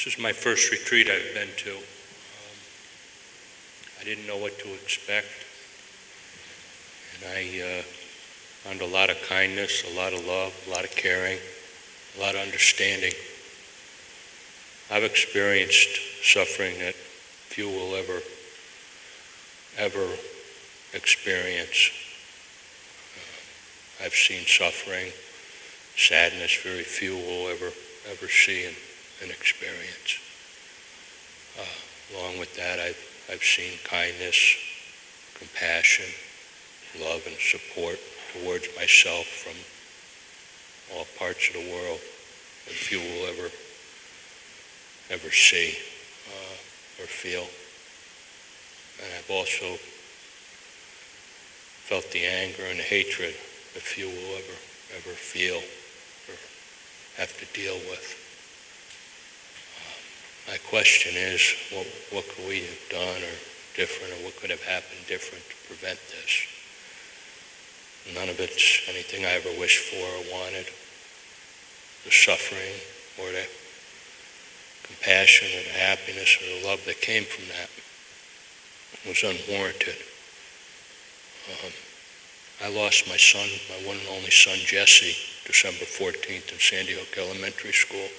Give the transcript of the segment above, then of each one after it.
This is my first retreat I've been to. I didn't know what to expect, and I found a lot of kindness, a lot of love, a lot of caring, a lot of understanding. I've experienced suffering that few will ever experience. I've seen suffering, sadness very few will ever see and experience. Along with that, I've seen kindness, compassion, love, and support towards myself from all parts of the world that few will ever see or feel. And I've also felt the anger and the hatred that few will ever feel or have to deal with. My question is, what could we have done or different, or what could have happened different to prevent this? None of it's anything I ever wished for or wanted. The suffering or the compassion or the happiness or the love that came from that was unwarranted. I lost my son, my one and only son, Jesse, December 14th in Sandy Hook Elementary School.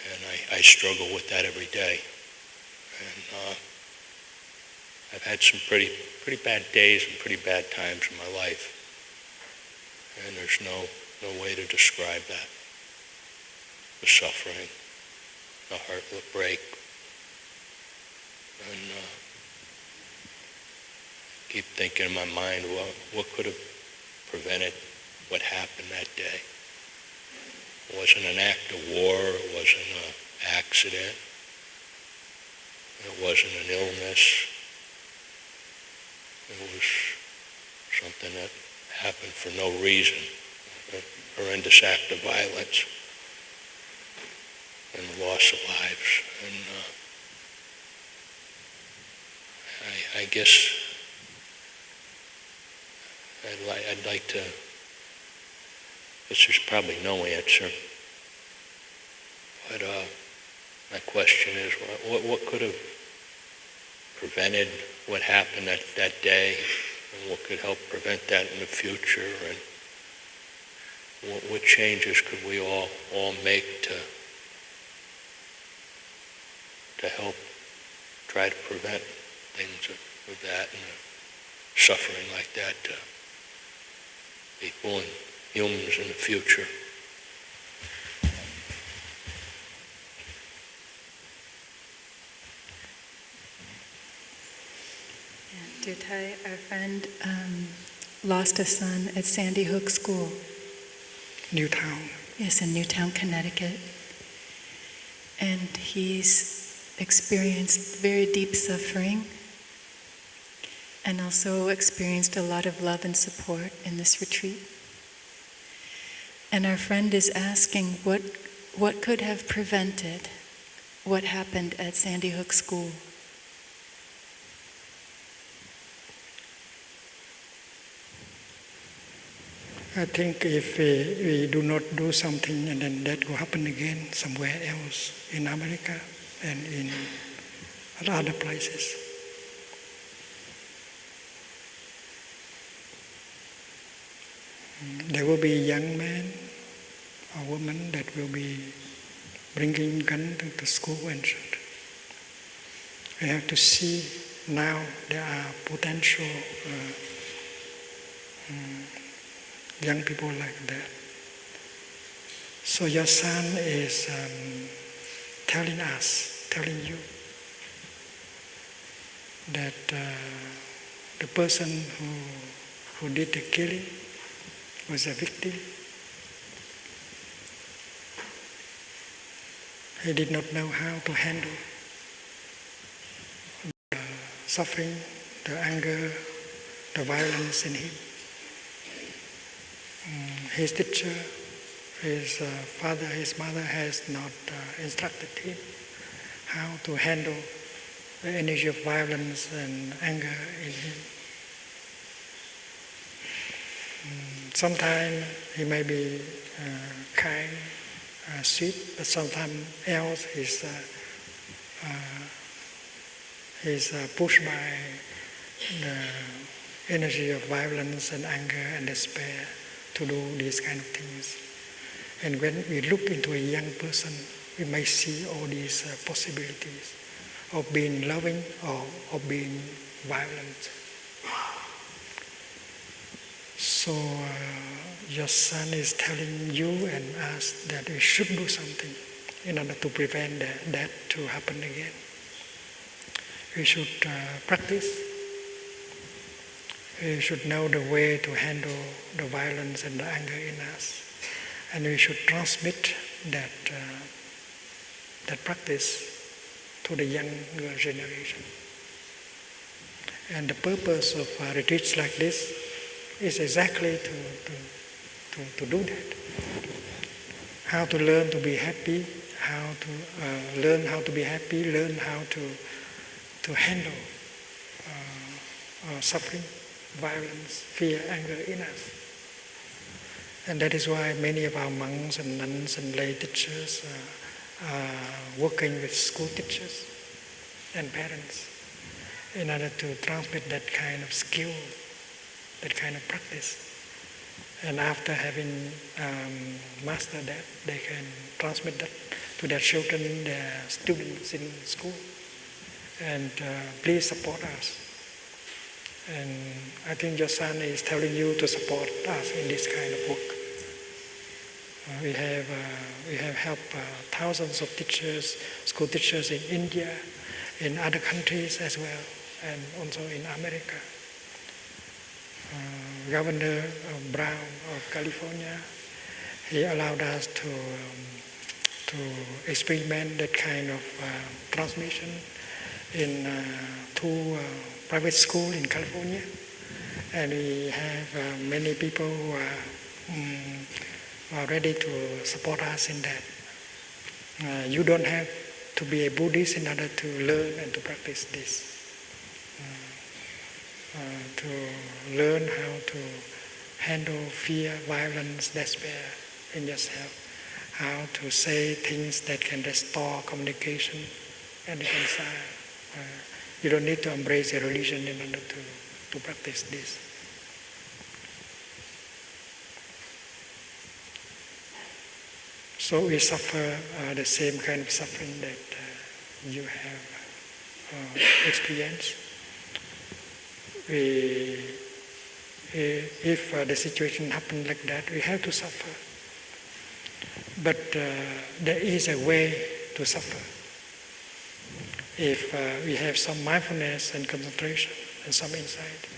And I struggle with that every day. And I've had some pretty bad days and pretty bad times in my life. And there's no way to describe that. The suffering, the heart will break. And keep thinking in my mind, well, what could have prevented what happened that day? It wasn't an act of war, it wasn't an accident, it wasn't an illness. It was something that happened for no reason, a horrendous act of violence and the loss of lives. And I guess I'd like to, there's probably no answer, but my question is, what could have prevented what happened that day, and what could help prevent that in the future, and what changes could we all make to help try to prevent things of that and suffering like that to people and humans in the future. Dear Thai, our friend lost a son at Sandy Hook School. Newtown. Yes, in Newtown, Connecticut. And he's experienced very deep suffering and also experienced a lot of love and support in this retreat. And our friend is asking what could have prevented what happened at Sandy Hook School. I think if we do not do something, and then that will happen again somewhere else in America and in other places. There will be young men or women that will be bringing gun to the school and shit. We have to see now there are potential young people like that. So your son is telling you that the person who did the killing was a victim. He did not know how to handle the suffering, the anger, the violence in him. His teacher, his father, his mother has not instructed him how to handle the energy of violence and anger in him. Sometimes he may be kind sweet, but sometimes else he's pushed by the energy of violence and anger and despair to do these kind of things. And when we look into a young person, we may see all these possibilities of being loving or of being violent. So your son is telling you and us that we should do something in order to prevent that to happen again. We should practice. We should know the way to handle the violence and the anger in us. And we should transmit that practice to the younger generation. And the purpose of retreats like this is exactly to do that. How to learn to be happy, how to learn how to be happy, learn how to handle suffering, violence, fear, anger in us. And that is why many of our monks and nuns and lay teachers are working with school teachers and parents in order to transmit that kind of skill, that kind of practice. And after having mastered that, they can transmit that to their children, their students in school. And please support us. And I think your son is telling you to support us in this kind of work. We have helped thousands of teachers, school teachers in India, in other countries as well, and also in America. Governor Brown of California, he allowed us to experiment that kind of transmission in two private schools in California, and we have many people who are ready to support us in that. You don't have to be a Buddhist in order to learn and to practice this. To learn how to handle fear, violence, despair in yourself, how to say things that can restore communication and reconcile. You don't need to embrace a religion in order to practice this. So we suffer the same kind of suffering that you have experienced. If the situation happens like that, we have to suffer. But there is a way to suffer. If we have some mindfulness and concentration and some insight,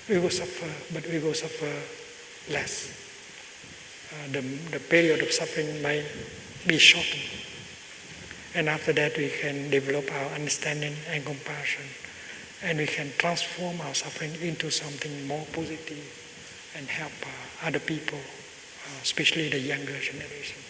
we will suffer, but we will suffer less. The period of suffering might be shortened. And after that, we can develop our understanding and compassion. And we can transform our suffering into something more positive and help other people, especially the younger generation.